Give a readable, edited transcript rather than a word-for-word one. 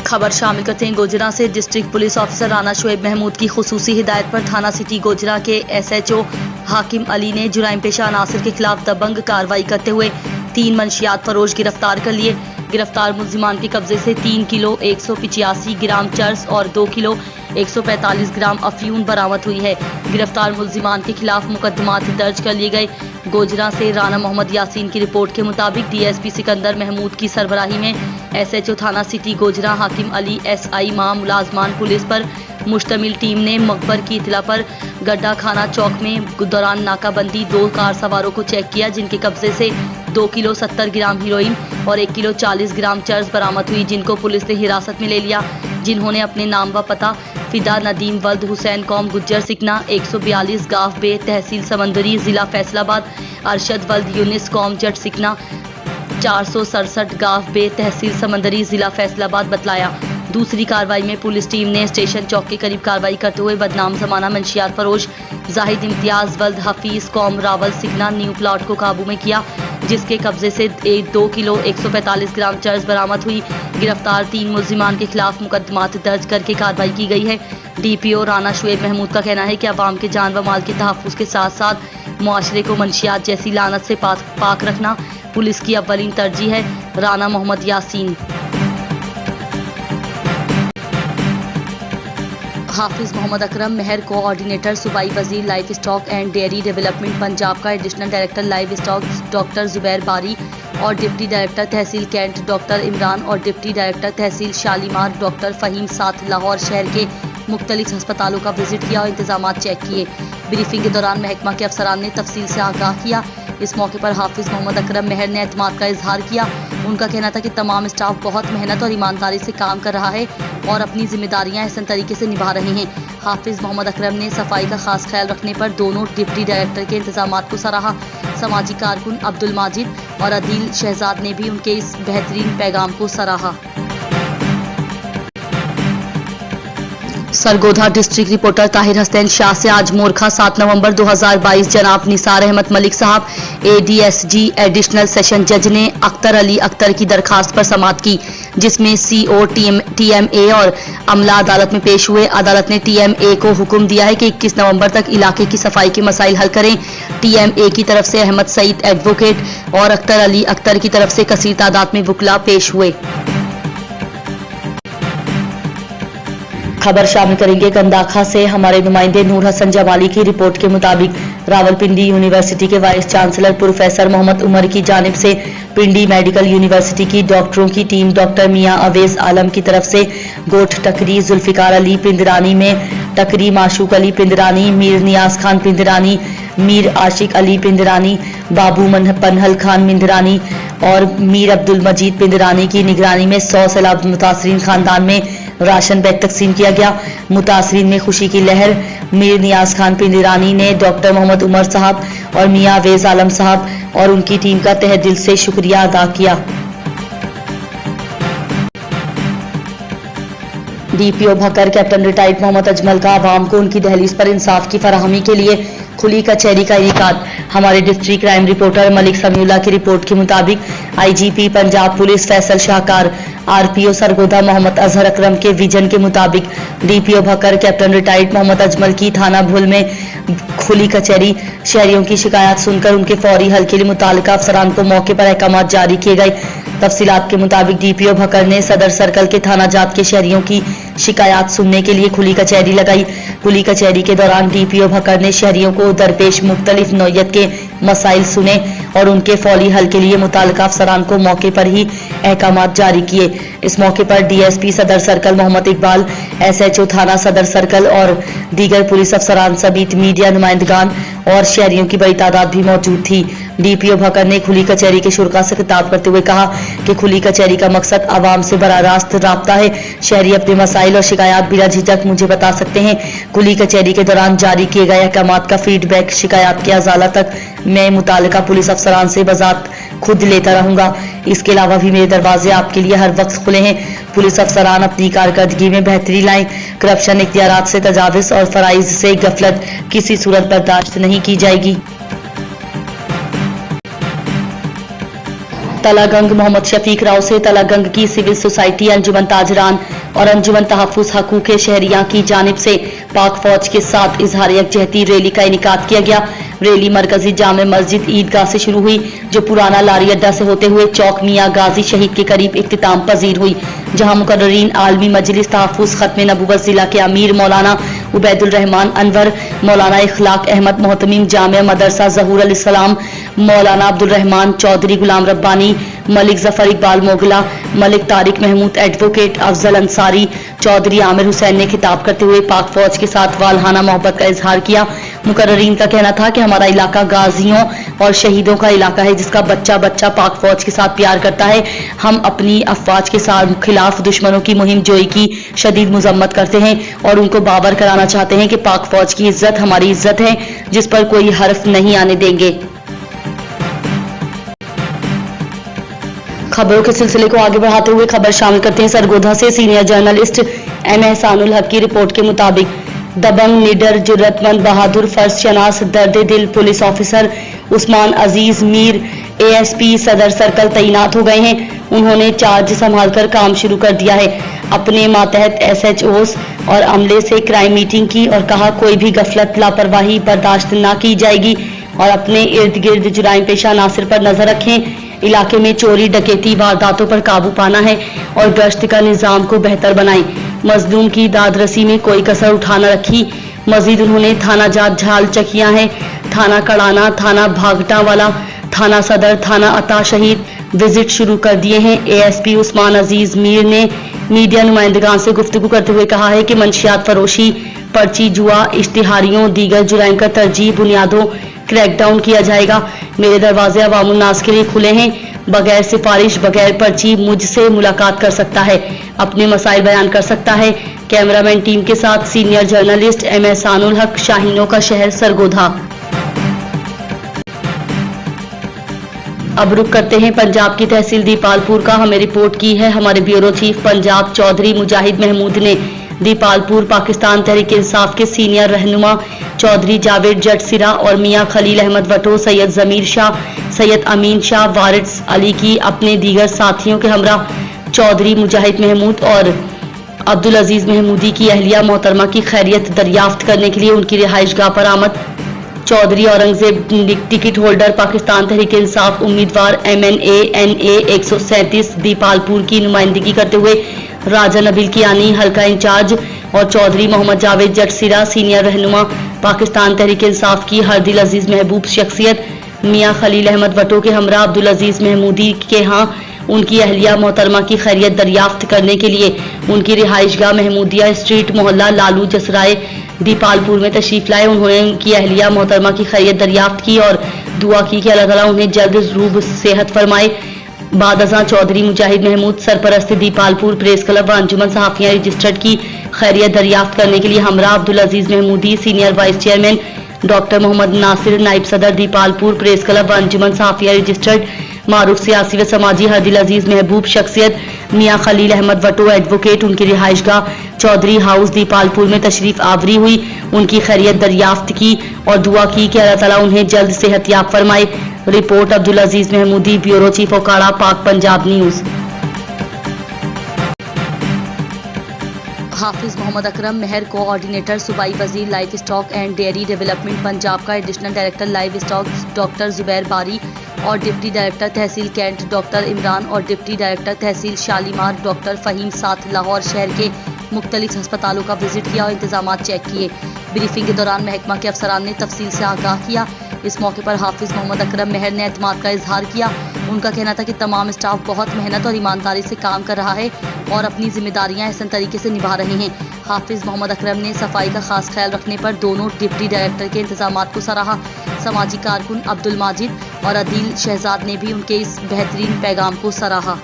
खबर शामिल करते हैं गोजरा से। District police officer Rana Shoaib Mahmood की खुसूसी हिदायत पर थाना सिटी गोजरा के SHO हाकिम अली ने जुराइम पेशा अनासर के खिलाफ दबंग कार्रवाई करते हुए 3 मंशियात फरोश गिरफ्तार कर लिए। गिरफ्तार मुलजिमान के कब्जे से 3 किलो 185 ग्राम चर्स और 2 किलो 145 ग्राम अफयून बरामद हुई है। गिरफ्तार मुलजिमान के खिलाफ मुकदमात दर्ज कर लिए गए। गोजरा से राना मोहम्मद यासीन की रिपोर्ट के मुताबिक DSP सिकंदर महमूद की सरबराही में SHO थाना सिटी गोजरा हाकिम अली SI मां मुलाजमान पुलिस पर मुश्तमिल टीम ने मकबर की इतला पर गड्ढा खाना चौक में दौरान नाकाबंदी 2 कार सवारों को चेक किया, जिनके कब्जे से 2 किलो 70 ग्राम हीरोइन और 1 किलो 40 ग्राम चर्स बरामद हुई, जिनको पुलिस ने हिरासत में ले लिया। जिन्होंने अपने नाम व पता फिदा नदीम वल्द हुसैन कौम गुज्जर सिकना 142 गाफ बे तहसील समंदरी जिला फैसलाबाद, अरशद वल्द यूनिस कौम जट सिकना 467 गाफ बे तहसील समंदरी जिला फैसलाबाद बतलाया। दूसरी कार्रवाई में पुलिस टीम ने स्टेशन चौक के करीब कार्रवाई करते हुए बदनाम जमाना मंशियात फरोश जाहिद इम्तियाज वल्द हफीज कौम रावल सिकना न्यू प्लॉट को काबू में किया, जिसके कब्जे से 2 किलो 145 ग्राम चर्स बरामद हुई। गिरफ्तार 3 मुलजिमान के खिलाफ मुकदमात दर्ज करके कार्रवाई की गई है। DPO राना शोएब महमूद का कहना है कि अवाम के जान व माल के तहफ़्फ़ुज़ के साथ साथ मुआशरे को मंशियात जैसी लानत से पाक रखना पुलिस की अव्वलीन तरजीह है। राना मोहम्मद यासीन। हाफिज मोहम्मद अकरम मेहर कोऑर्डिनेटर सूबाई वजीर livestock and dairy development Punjab का additional director livestock doctor Zubair Bari और deputy director tehsil cantt doctor Imran और deputy director tehsil Shalimar doctor Faheem साथ लाहौर शहर के मुख्तलिफ अस्पतालों का विजिट किया और इंतजामात चेक किए। ब्रीफिंग के दौरान महकमा के अफसरान ने तफसील से आगाह किया। इस मौके पर हाफिज मोहम्मद अकरम मेहर ने एतमाद का इजहार किया। उनका कहना था कि तमाम स्टाफ बहुत मेहनत और ईमानदारी से काम कर रहा है और अपनी जिम्मेदारियां एहसन तरीके से निभा रहे हैं। हाफिज मोहम्मद अकरम ने सफाई का खास ख्याल रखने पर दोनों डिप्टी डायरेक्टर के इंतजामात को सराहा। समाजी कारकुन अब्दुल माजिद और अदील शहजाद ने भी उनके इस बेहतरीन पैगाम को सराहा। सरगोधा डिस्ट्रिक्ट रिपोर्टर ताहिर हसनैन शाह से आज मोरखा 7 नवंबर 2022 जनाब निसार अहमद मलिक साहब ADSG एडिशनल सेशन जज ने अख्तर अली अख्तर की दरखास्त पर समाअत की, जिसमें CO TMA और अमला अदालत में पेश हुए। अदालत ने TMA को हुक्म दिया है कि 21 नवंबर तक इलाके की सफाई के मसाइल हल करें। TMA की तरफ से अहमद सईद एडवोकेट और अख्तर अली अख्तर की तरफ से कसीर तादाद में वकला पेश हुए। खबर शामिल करेंगे गंदाखा से। हमारे नुमाइंदे नूर हसन जमाली की रिपोर्ट के मुताबिक रावलपिंडी यूनिवर्सिटी के vice chancellor professor Mohammad Umar की जानिब से पिंडी मेडिकल यूनिवर्सिटी की डॉक्टरों की टीम डॉक्टर मियां अवेज आलम की तरफ से गोठ टकरी जुल्फिकार अली पिंदरानी में टकरी माशूक अली पिंदरानी, मीर नियाज खान पिंदरानी, मीर आशिक अली पिंदरानी, बाबू पनहल खान पिंदरानी और मीर अब्दुल मजीद पिंदरानी की निगरानी में 100 सैलाब मुतासरीन खानदान में राशन बैग तकसीम किया गया। मुतासरीन में खुशी की लहर। मीर नियाज खान पिंदरानी ने डॉक्टर मोहम्मद उमर साहब और मियां अवेज आलम साहब और उनकी टीम का तहे दिल से शुक्रिया अदा किया। DPO Bhakkar captain retired Mohammad Ajmal का आवाम को उनकी दहलीज पर इंसाफ की फराहमी के लिए खुली कचहरी का इनेकाद। हमारे district crime reporter Malik Samiullah की रिपोर्ट के मुताबिक IGP Punjab police Faisal Shahkar RPO Sargodha Mohammad Azhar Akram के विजन के मुताबिक DPO Bhakkar captain retired Mohammad Ajmal की थाना भुल में खुली कचहरी। शहरियों की शिकायत सुनकर उनके फौरी हल के लिए मुतालिका अफसरान को मौके पर अहकामात जारी किए गए। तफसीलात के मुताबिक DPO भक्कर ने सदर सर्कल के थाना जात के शहरियों की शिकायत सुनने के लिए खुली कचहरी लगाई। खुली कचहरी के दौरान DPO भक्कर ने शहरियों को दरपेश मुख्तलिफ नौयत के मसाइल सुने और उनके फौरी हल के लिए मुतालिका अफसरान को मौके पर ही अहकामात जारी किए। इस मौके पर DSP सदर सर्कल मोहम्मद इकबाल, SHO थाना सदर सर्कल और दीगर पुलिस अफसरान समेत मीडिया नुमाइंदगान और शहरियों की बड़ी तादाद भी मौजूद थी। DPO भक्कर ने खुली कचहरी के शुरा से खिताब करते हुए कहा कि खुली कचहरी का मकसद आवाम से बराह रास्त राब्ता है। शहरी अपने मसाइल और शिकायत बिला झिझक मुझे बता सकते हैं। खुली कचहरी के दौरान जारी किए गए अहकामात का फीडबैक शिकायत के अजाला तक मैं मुतालिका पुलिस अफसरान से बजात खुद लेता रहूंगा। इसके अलावा भी मेरे दरवाजे आपके लिए हर वक्त खुले हैं। पुलिस अफसरान अपनी कारकर्दगी में बेहतरी लाएं। करप्शन, इख्तियारात से तजाविज और फराइज से गफलत किसी सूरत बर्दाश्त नहीं की जाएगी। तलागंग मोहम्मद शफीक राव से तलागंग की सिविल सोसाइटी अंजुमन ताजरान और अंजुमन तहफ़्फ़ुज़ हकूक़ शहरियां की जानिब से पाक फौज के साथ इजहार यकजहती रैली का इनेकाद किया गया। रैली मरकजी जामे मस्जिद ईदगाह से शुरू हुई, जो पुराना लारी अड्डा से होते हुए चौक मियाँ गाजी शहीद के करीब इख्तिताम पजीर हुई, जहां मुकर्ररीन आलमी मजलिस तहफ़्फ़ुज़ खत्म नबूवत जिला के अमीर मौलाना उबैदुल रहमान अनवर, मौलाना इखलाक अहमद मोहतमीम जामिया मदरसा ज़हूर अल इस्लाम, मौलाना अब्दुल रहमान चौधरी गुलाम रब्बानी, मलिक जफर इकबाल मोगला, मलिक तारिक महमूद एडवोकेट, अफजल अंसारी, चौधरी आमिर हुसैन ने खिताब करते हुए पाक फौज के साथ वालहाना मोहब्बत का इजहार किया। मुकर्ररीन का कहना था कि हमारा इलाका गाजियों और शहीदों का इलाका है, जिसका बच्चा बच्चा पाक फौज के साथ प्यार करता है। हम अपनी अफवाज के साथ खिलाफ दुश्मनों की मुहिम जोई की शदीद मुजम्मत करते हैं और उनको बावर कराना चाहते हैं कि पाक फौज की इज्जत हमारी इज्जत है, जिस पर कोई हर्फ नहीं आने देंगे। खबरों के सिलसिले को आगे बढ़ाते हुए खबर शामिल करते हैं सरगोधा से। सीनियर जर्नलिस्ट एम एहसानुल हक की रिपोर्ट के मुताबिक दबंग, निडर, जुर्रतमंद, बहादुर, फर्ज शनास, दर्द दिल पुलिस ऑफिसर उस्मान अजीज मीर एएसपी सदर सर्कल तैनात हो गए हैं। उन्होंने चार्ज संभालकर काम शुरू कर दिया है। अपने मातहत एसएचओस और अमले से क्राइम मीटिंग की और कहा कोई भी गफलत लापरवाही बर्दाश्त न की जाएगी और अपने इर्द गिर्द जुराइम पेशा अनासिर पर नजर रखें। इलाके में चोरी डकैती वारदातों पर काबू पाना है और गश्त का निजाम को बेहतर बनाएं। मजलूम की दादरसी में कोई कसर उठा न रखी। मजीद उन्होंने थाना जात झाल चकिया है, थाना कड़ाना, थाना भागटा वाला, थाना सदर, थाना अता शहीद विजिट शुरू कर दिए हैं। एएसपी उस्मान अजीज मीर ने मीडिया नुमाइंदगान से गुफ्तगू करते हुए कहा है कि मंशियात फरोशी, पर्ची जुआ, इश्तिहारियों, दीगर जुराइम का तरजीह बुनियादों क्रैकडाउन किया जाएगा। मेरे दरवाजे अवामुल नास के लिए खुले हैं। बगैर सिफारिश, बगैर पर्ची मुझसे मुलाकात कर सकता है, अपने मसाइल बयान कर सकता है। कैमरामैन टीम के साथ सीनियर जर्नलिस्ट एम एहसानुल हक, शाहीनों का शहर सरगोधा। अब रुक करते हैं पंजाब की तहसील दीपालपुर का। हमें रिपोर्ट की है हमारे ब्यूरो चीफ पंजाब चौधरी मुजाहिद महमूद ने। दीपालपुर पाकिस्तान तहरीक इंसाफ के सीनियर रहनुमा चौधरी जावेद जटसिरा और मियां खलील अहमद वटो, सैयद जमीर शाह, सैयद अमीन शाह, वारिस अली की अपने दीगर साथियों के हमरा चौधरी मुजाहिद महमूद और अब्दुल अजीज महमूदी की अहलिया मोहतरमा की खैरियत दरियाफ्त करने के लिए उनकी रिहाइशगाह पर आमद। चौधरी औरंगजेब टिकट होल्डर पाकिस्तान तहरीक इंसाफ उम्मीदवार MNA NA 137 दीपालपुर की नुमाइंदगी करते हुए राजा नबील कियानी हल्का इंचार्ज और चौधरी मोहम्मद जावेद जटसिरा सीनियर रहनुमा पाकिस्तान तहरीक इंसाफ की हरदिल अजीज महबूब शख्सियत मियां खलील अहमद वटो के हमरा अब्दुल अजीज महमूदी के यहाँ उनकी अहलिया मोहतरमा की खैरियत दरियाफ्त करने के लिए उनकी रिहाइशगाह महमूदिया स्ट्रीट मोहल्ला लालू जसराय दीपालपुर में तशरीफ लाए। उन्होंने उनकी अहलिया मोहतरमा की खैरियत दरियाफ्त की और दुआ की कि अल्लाह ताला उन्हें जल्द रूब सेहत फरमाए। बाद अज़ां चौधरी मुजाहिद महमूद सरपरस्त दीपालपुर प्रेस क्लब व अंजुमन सहाफियां रजिस्टर्ड की खैरियत दरियाफ्त करने के लिए हमरा Abdul Aziz Mahmoodi senior vice chairman doctor Mohammad Nasir नाइब सदर दीपालपुर प्रेस क्लब व अंजुमन सहाफियां रजिस्टर्ड मारूफ सियासी व समाजी हरदिल अजीज महबूब शख्सियत मियां खलील अहमद वटो एडवोकेट उनकी रिहाइशगाह चौधरी हाउस दीपालपुर में तशरीफ आवरी हुई, उनकी खैरियत दरियाफ्त की और दुआ की कि अल्लाह ताला उन्हें जल्द सेहतयाब फरमाए। Report Abdul Aziz Mahmoodi, bureau chief Okara, Pak Punjab news. Hafiz Mohammad Akram Mehar coordinator सूबाई वजीर livestock and dairy development Punjab का additional director livestock doctor Zubair Bari और deputy director tehsil cantt doctor Imran और deputy director tehsil Shalimar doctor Faheem साथ लाहौर शहर के मुख्तलिफ अस्पतालों का विजिट किया और इंतजाम चेक किए। ब्रीफिंग के दौरान महकमा के अफसरान ने तफसील से आगाह किया। इस मौके पर हाफिज मोहम्मद अकरम मेहर ने एतमाद का इजहार किया। उनका कहना था कि तमाम स्टाफ बहुत मेहनत और ईमानदारी से काम कर रहा है और अपनी जिम्मेदारियां एहसन तरीके से निभा रहे हैं। हाफिज मोहम्मद अकरम ने सफाई का खास ख्याल रखने पर दोनों डिप्टी डायरेक्टर के इंतजाम को सराहा। समाजी कारकुन अब्दुल माजिद और अदील शहजाद ने भी उनके इस बेहतरीन पैगाम को सराहा।